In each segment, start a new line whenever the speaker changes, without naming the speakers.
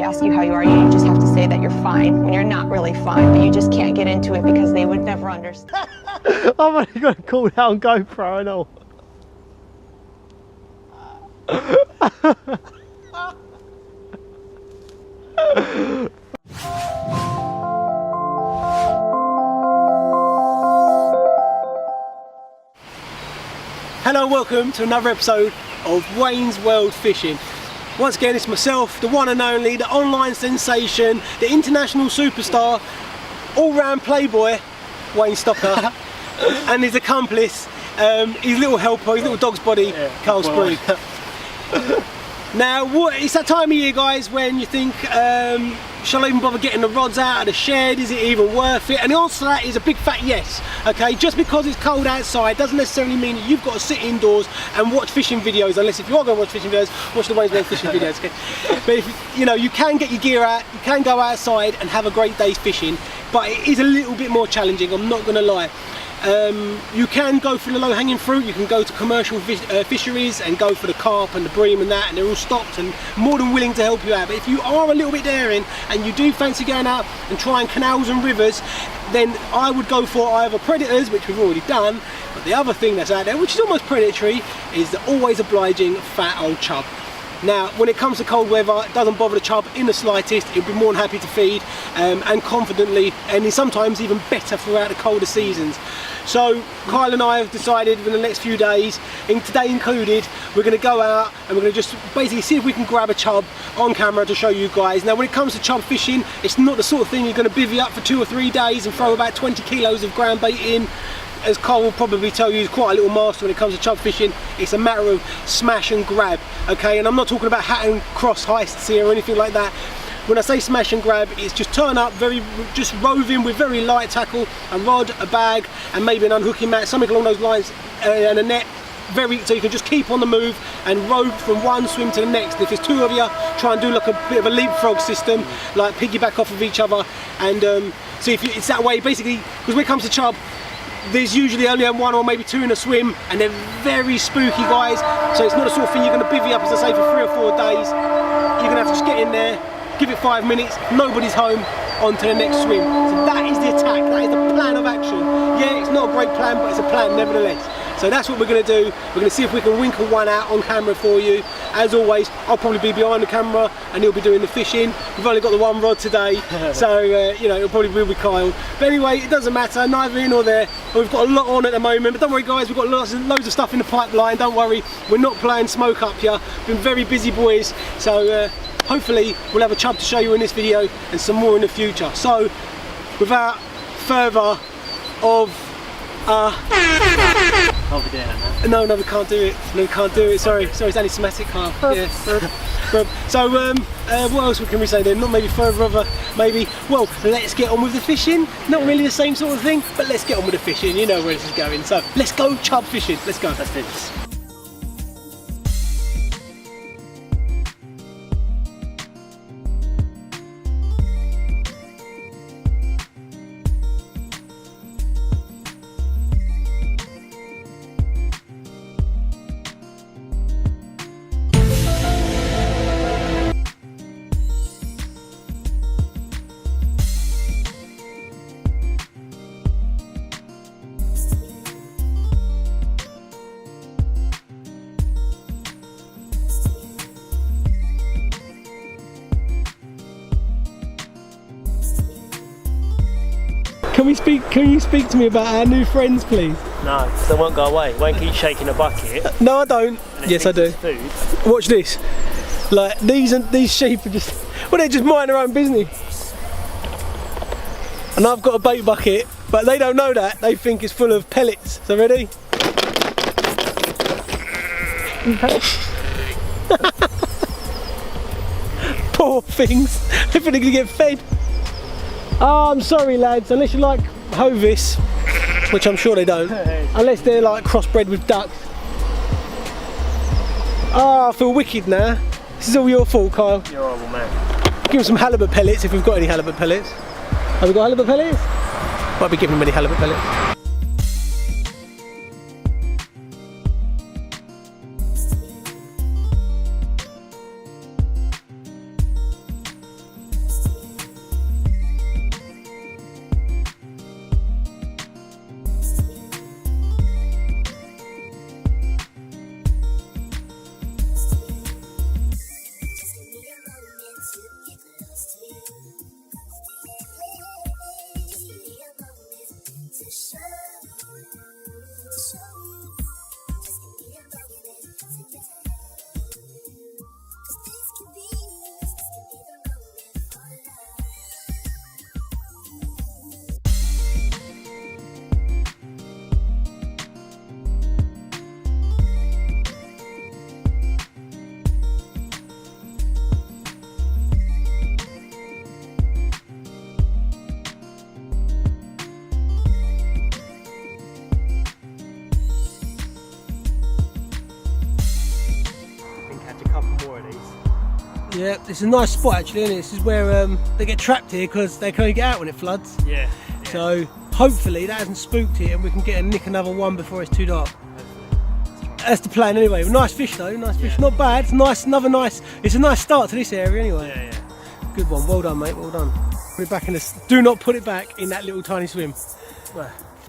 they ask you how you are, you just have to say that you're fine when you're not really fine, but you just can't get into it because they would never understand.
I've only got to call down GoPro and all. Hello and welcome to another episode of Wayne's World Fishing. Once again, it's myself, the one and only, the online sensation, the international superstar, all-round playboy, Wayne Stocker, and his accomplice, his little helper, his little dog's body, Carl Sprague. Now, it's that time of year, guys, when you think, shall I even bother getting the rods out of the shed? Is it even worth it? And the answer to that is a big fat yes. Okay, just because it's cold outside doesn't necessarily mean that you've got to sit indoors and watch fishing videos, unless if you are going to watch fishing videos, watch the Wayne's World fishing videos. Okay? But if, you know, you can get your gear out, you can go outside and have a great day's fishing, but it is a little bit more challenging, I'm not going to lie. You can go for the low-hanging fruit, you can go to commercial fisheries and go for the carp and the bream and that, and they're all stocked and more than willing to help you out. But if you are a little bit daring and you do fancy going out and trying canals and rivers, then I would go for either predators, which we've already done, but the other thing that's out there, which is almost predatory, is the always obliging fat old chub. Now, when it comes to cold weather, it doesn't bother the chub in the slightest. He'll be more than happy to feed and confidently, and sometimes even better throughout the colder seasons. So Kyle and I have decided in the next few days, and today included, we're going to go out and we're going to just basically see if we can grab a chub on camera to show you guys. Now, when it comes to chub fishing, it's not the sort of thing you're going to bivvy up for 2 or 3 days and throw about 20 kilos of ground bait in. As Carl will probably tell you, he's quite a little master when it comes to chub fishing. It's a matter of smash and grab, okay? And I'm not talking about hat and cross heists here or anything like that. When I say smash and grab, it's just turn up, just roving with very light tackle, a rod, a bag, and maybe an unhooking mat, something along those lines, and a net. So you can just keep on the move and rove from one swim to the next. And if there's 2 of you, try and do like a bit of a leapfrog system, like piggyback off of each other, and see if it's that way. Basically, because when it comes to chub, there's usually only 1 or maybe 2 in a swim, and they're very spooky, guys. So it's not the sort of thing you're going to bivvy up, as I say, for 3 or 4 days. You're going to have to just get in there, give it 5 minutes, nobody's home, on to the next swim. So that is the attack, that is the plan of action. Yeah, it's not a great plan, but it's a plan nevertheless. So that's what we're going to do. We're going to see if we can winkle one out on camera for you. As always, I'll probably be behind the camera and he'll be doing the fishing. We've only got the 1 rod today, so you know, it'll probably be with Kyle. But anyway, it doesn't matter, neither here nor there. We've got a lot on at the moment, but don't worry guys, we've got loads of stuff in the pipeline. Don't worry, we're not playing smoke up here. Been very busy boys, so hopefully we'll have a chub to show you in this video and some more in the future. So without further of
I'll be doing it
no,
now.
we can't do it. No, we can't do it. Sorry, it's anti-Semitic, Carl. Yeah. So, what else can we say then? Not maybe further over, maybe. Well, let's get on with the fishing. Not really the same sort of thing, but let's get on with the fishing. You know where this is going. So, let's go chub fishing. Let's go.
Let's do this.
Can you speak to me about our new friends, please?
No, because they won't go away. Won't keep shaking a bucket.
No, I don't. Yes, I do.
Food.
Watch this. Like these sheep are just, well, they're just minding their own business. And I've got a bait bucket, but they don't know that. They think it's full of pellets. So ready? Poor things. They're going to get fed. Oh, I'm sorry lads, unless you like Hovis, which I'm sure they don't, unless they're like crossbred with ducks. Oh, I feel wicked now. This is all your fault, Kyle.
You're a horrible man.
Give him some halibut pellets if we've got any halibut pellets. Have we got halibut pellets? Might be giving him any halibut pellets. Yeah, it's a nice spot actually, isn't it? This is where they get trapped here because they can only get out when it floods.
Yeah.
So hopefully that hasn't spooked it and we can get and nick another one before it's too dark. That's the plan anyway. Nice fish though, nice fish. Not bad. It's nice, it's a nice start to this area anyway.
Yeah.
Good one. Well done, mate. Well done. Put it back in the. Do not put it back in that little tiny swim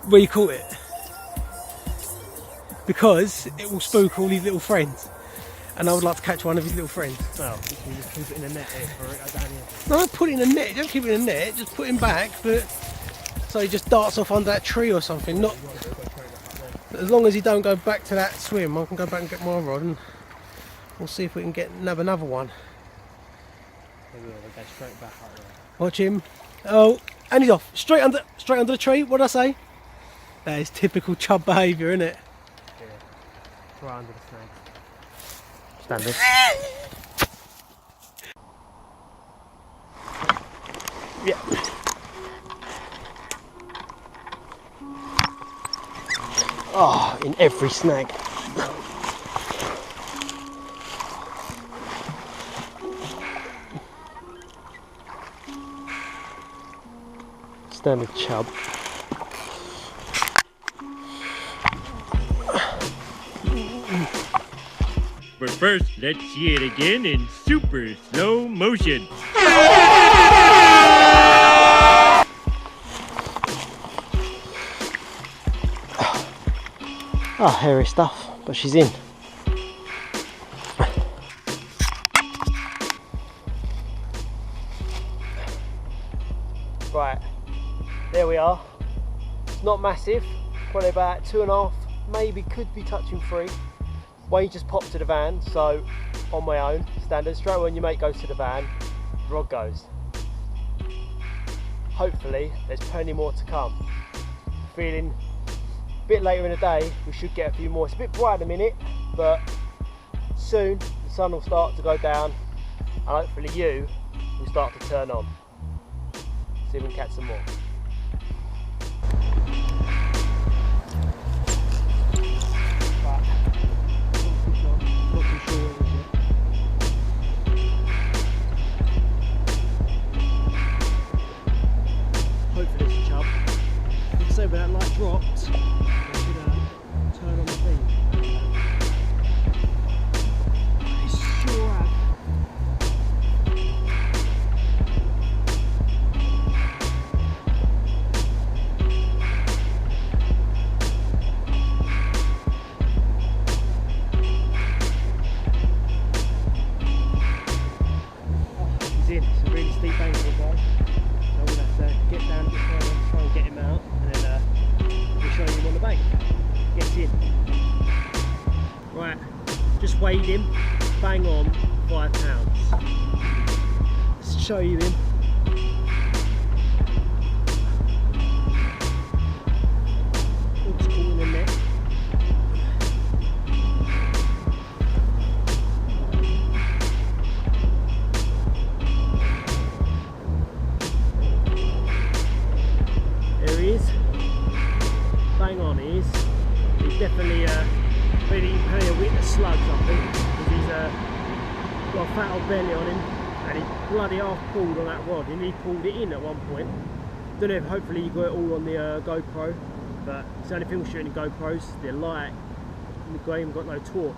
where you caught it, because it will spook all his little friends. And I would like to catch one of his little friends.
Well, you can just keep it in the net here for it down here.
No, don't put it in a net. Don't keep it in a net. Just put him back, but so he just darts off under that tree or something. Not as long as he don't go back to that swim. I can go back and get my rod, and we'll see if we can nab another one.
Maybe we'll go straight back up there.
Watch him. Oh, and he's off. Straight under the tree. What did I say? That is typical Chub behaviour, isn't it?
Yeah. Right under the snag. Standard. Yeah. Oh, in every snag. Standard chub.
But first, let's see it again in super slow motion.
Oh, hairy stuff, but she's in. Right, there we are. It's not massive, probably about 2.5, maybe could be touching 3. Wayne just popped to the van, so on my own, standard. Straight when your mate goes to the van, the rod goes. Hopefully, there's plenty more to come. Feeling a bit later in the day, we should get a few more. It's a bit bright at the minute, but soon the sun will start to go down, and hopefully you will start to turn on. See if we can catch some more. Hopefully it's a chub. Like I say, when that light dropped, I should turn on the thing. I sure have. He's in. It's a really steep angle, guys. I'm going to have to get down a bit further and try and get him out, and then we'll show him on the bank. Gets in. Right, just weighed him, bang on, 5 pounds. Let's show you him. Looks cool in the net. There he is. Bang on he is. He's definitely plenty of witness slugs, I think, because he's got a fat old belly on him, and he bloody half pulled on that rod, and he pulled it in at one point. Don't know if hopefully you got it all on the GoPro, but it's the only thing we're shooting GoPros. They're light, and we've even got no torch,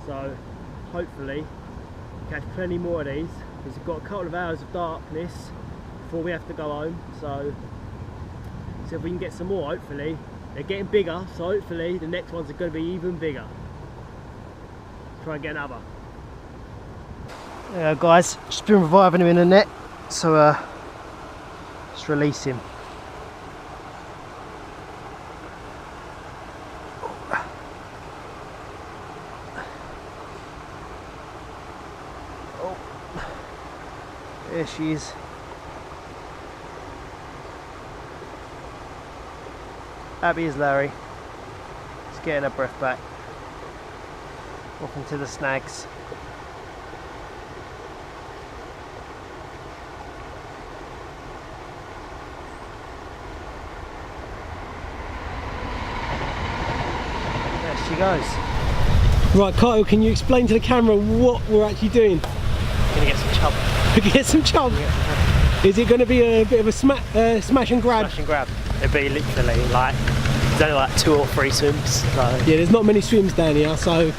so hopefully we'll catch plenty more of these, because we've got a couple of hours of darkness before we have to go home. So if we can get some more, hopefully. They're getting bigger, so hopefully the next ones are going to be even bigger. Try and get another. Yeah, guys, just been reviving him in the net, so let's release him. Oh, there she is. Happy as Larry. Just getting her breath back. Off into the snags. There she goes.
Right, Kyle, can you explain to the camera what we're actually doing?
Gonna get some chub.
Get some chub. Is it going to be a bit of a smash and grab?
Smash and grab. It'd be literally like, there's only like 2 or 3 swims. So.
Yeah, there's not many swims down here, so,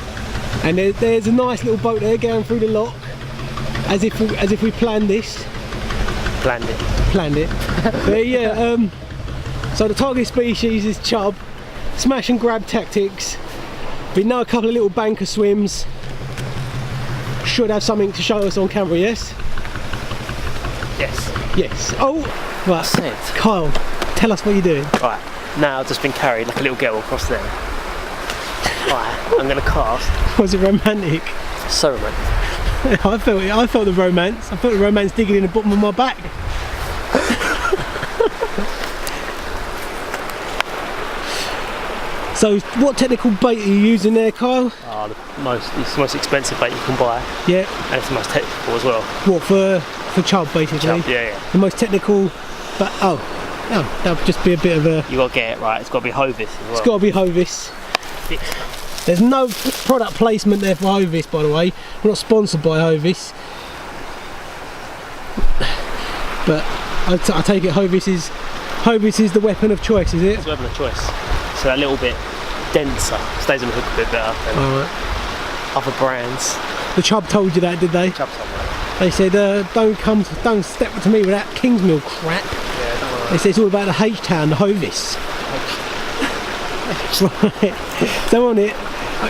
and there's a nice little boat there going through the lock, as if we planned this.
Planned it.
Planned it. But yeah, so the target species is chub. Smash and grab tactics. We know a couple of little banker swims. Should have something to show us on camera, yes?
Yes.
Yes. Oh, right.
That's it.
Kyle, tell us what you're doing.
Right, now I've just been carried like a little girl across there. Right, I'm gonna cast.
Was it romantic?
So romantic.
I felt the romance. I felt the romance digging in the bottom of my back. So, what technical bait are you using there, Kyle?
Oh, it's the most expensive bait you can buy.
Yeah.
And it's the most technical as well.
What, for chub, basically?
Chub, yeah.
The most technical, but oh, that would just be a bit of a...
You got to get it right. It's got to be Hovis as well.
It's got to be Hovis. There's no product placement there for Hovis, by the way. We're not sponsored by Hovis. But I take it Hovis is the weapon of choice, is it?
It's the weapon of choice. So that little bit denser, stays on the hook a bit better than other brands.
The Chub told you that, did they?
Chub somewhere.
They said don't step to me with that King's Mill crap.
Yeah, don't worry.
They said it's all about the H-Town, the Hovis. Right. So on it,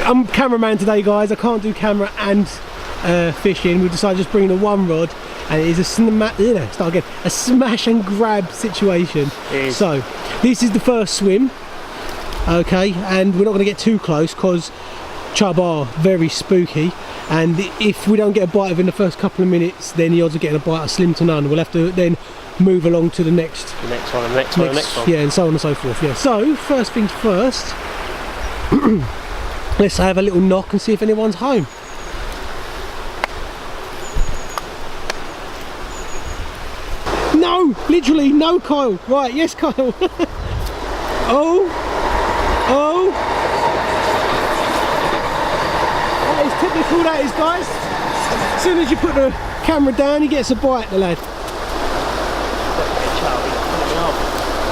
I'm cameraman today, guys. I can't do camera and fishing. We decided to just bring the one rod, and it is a smash and grab situation. So this is the first swim. Okay, and we're not going to get too close because chub are very spooky, and if we don't get a bite within the first couple of minutes, then the odds of getting a bite are slim to none. We'll have to then move along to the next one, and the next one, and the next one. Yeah, and so on and so forth. Yeah. So first things first, let's have a little knock and see if anyone's home. No, literally no, Kyle. Right, yes, Kyle. Oh. That is typical, that is, guys. As soon as you put the camera down, he gets a bite, the lad.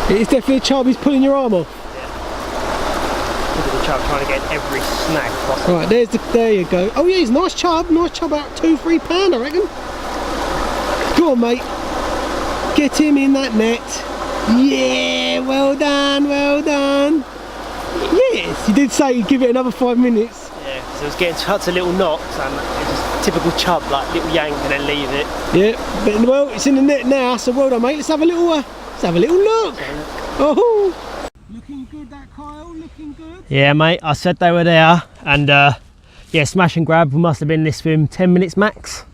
It is definitely a chub, he's pulling your arm off.
Yeah. Look at the chub trying to get every snag possible.
Right, there you go. Oh yeah, he's a nice chub, about £2-3 I reckon. Go on, mate. Get him in that net. Yeah, well done, well done. Yes, you did say you'd give it another 5 minutes.
Yeah, because it was getting such a little knocks, and it's just typical chub, like little yank and then leave it.
Yeah, but well, it's in the net now, so well done, mate. Let's have a little look. Oh, looking good, that Kyle. Looking good.
Yeah, mate. I said they were there, and yeah, smash and grab. We must have been in this swim 10 minutes max.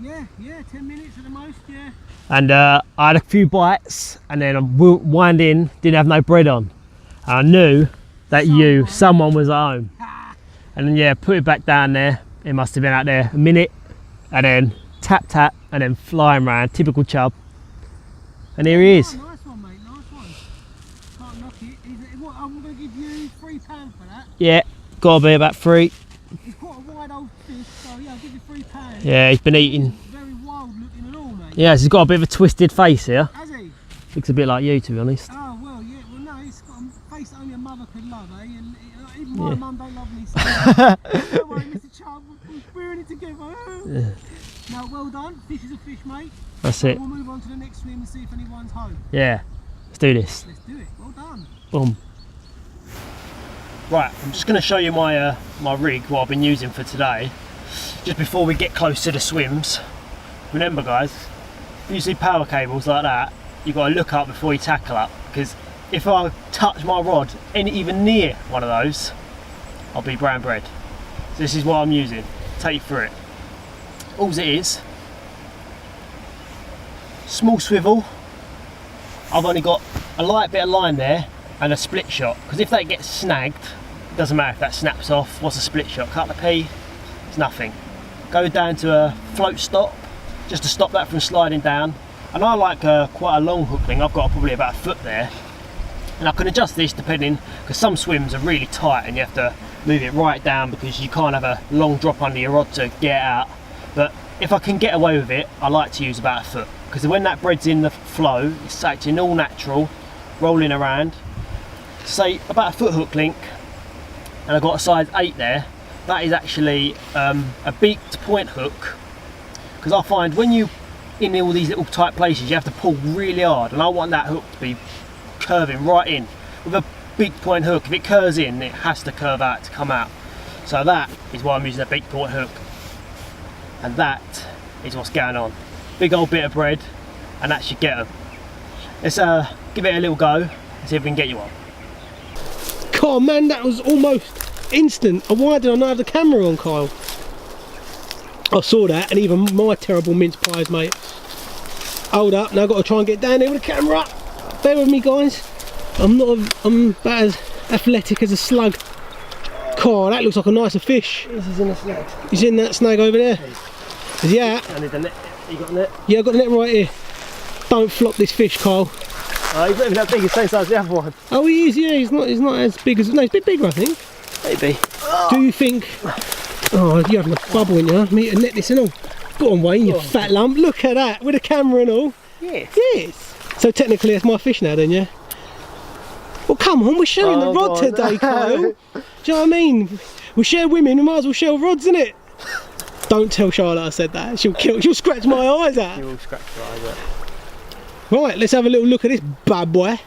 Yeah, 10 minutes at the most. Yeah.
And I had a few bites, and then I wind in, didn't have no bread on. And I knew that someone was at home. And then yeah, put it back down there. It must have been out there a minute, and then tap, and then flying round, typical chub. And here he is.
Oh, nice one, mate, nice one. Can't knock it. What, I'm going to give you £3 for that.
Yeah, got to be about 3.
He's quite a wide old fish, so yeah, I'll give you £3.
Yeah, he's been eating.
Very wild looking and all, mate.
Yeah, he's got a bit of a twisted face here.
Has he?
Looks a bit like you, to be honest.
Oh, well, yeah, well, no, he's got a face that only a mother could love, eh? And even my mum don't love me, so don't worry, Mr. Chub, we're in it together. Yeah. No, well done. Fish is a fish, mate.
That's it.
We'll move on to the next swim and see if anyone's home.
Yeah, let's do this.
Let's do it. Well done.
Boom. Right, I'm just going to show you my my rig, what I've been using for today. Just before we get close to the swims. Remember, guys, if you see power cables like that, you've got to look up before you tackle up, because if I touch my rod even near one of those, I'll be brown bread. So this is what I'm using. Take you through it. All it is, small swivel. I've only got a light bit of line there and a split shot, because if that gets snagged, it doesn't matter if that snaps off. What's a split shot? Cut the P, it's nothing. Go down to a float stop, just to stop that from sliding down. And I like quite a long hook thing. I've got probably about a foot there, and I can adjust this depending, because some swims are really tight and you have to move it right down because you can't have a long drop under your rod to get out. But if I can get away with it, I like to use about a foot, because when that bread's in the flow, it's acting all natural, rolling around. Say about a foot hook link, and I've got a size 8 there. That is actually a beaked point hook, because I find when you in all these little tight places you have to pull really hard, and I want that hook to be curving right in. With a beaked point hook, if it curves in, it has to curve out to come out. So that is why I'm using a beaked point hook, and that is what's going on. Big old bit of bread, and that should get them. Let's give it a little go and see if we can get you one.
God, man, that was almost instant. Why did I not have the camera on, Kyle? I saw that, and even my terrible mince pies, mate. Hold up, now I've got to try and get down there with the camera. Bear with me, guys. I'm about as athletic as a slug. God, that looks like a nicer fish.
This is in the snag.
He's in that snag over there. Is he out?
I need the net. You got the net?
Yeah, I've got the net right here. Don't flop this fish, Kyle.
He's not even that big, he's the same size as the other one.
Oh, he is, yeah, he's not as big as, no, he's a bit bigger, I think.
Maybe.
Do you think, oh, you having a bubble in you, me to net this and all. Go on, Wayne, you fat lump, look at that, with a camera and all.
Yes.
Yes. So technically that's my fish now then, yeah? Well, come on, we're sharing the rod today, Kyle. Do you know what I mean? We share women, we might as well share rods, innit? Don't tell Charlotte I said that, she'll scratch my eyes out.
You will scratch your eyes out.
Right, let's have a little look at this bad boy.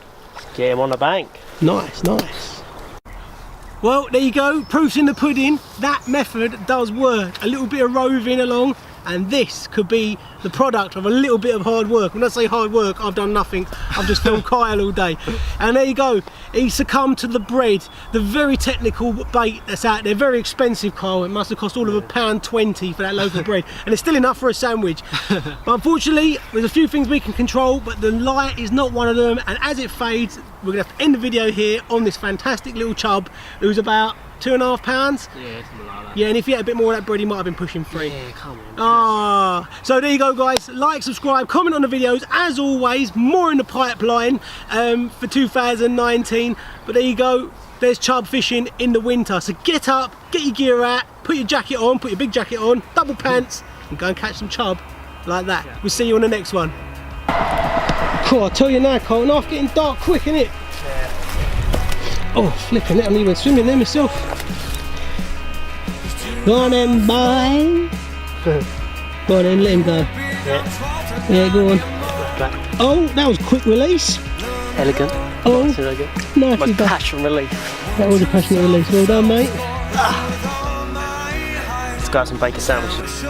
Get him on the bank.
Nice, nice. Well, there you go, proof's in the pudding. That method does work. A little bit of roving along, and this could be the product of a little bit of hard work. When I say hard work, I've done nothing. I've just filmed Kyle all day. And there you go, he succumbed to the bread, the very technical bait that's out there. Very expensive, Kyle. It must have cost all of £1.20 for that loaf of bread. And it's still enough for a sandwich. But unfortunately, there's a few things we can control, but the light is not one of them. And as it fades, we're gonna have to end the video here on this fantastic little chub, who's about £2.5.
Yeah, something like that.
Yeah, and if he had a bit more of that bread, he might have been pushing 3.
Yeah, come on.
Ah, so there you go, guys. Like, subscribe, comment on the videos. As always, more in the pipeline for 2019. But there you go. There's chub fishing in the winter. So get up, get your gear out, put your jacket on, put your big jacket on, double pants, and go and catch some chub like that. Yeah. We'll see you on the next one. Cool, I'll tell you now, Cole, now it's getting dark quick, innit?
Yeah.
Oh, flipping it, I'm even swimming there myself. Go on then, boy. Go on then, let him go.
Yeah.
Yeah, go on.
Back.
Oh, that was a quick release.
Elegant.
Oh,
elegant.
nicely done.
Passion relief.
That was a passionate release. Well done, mate.
Let's go have some bacon sandwiches.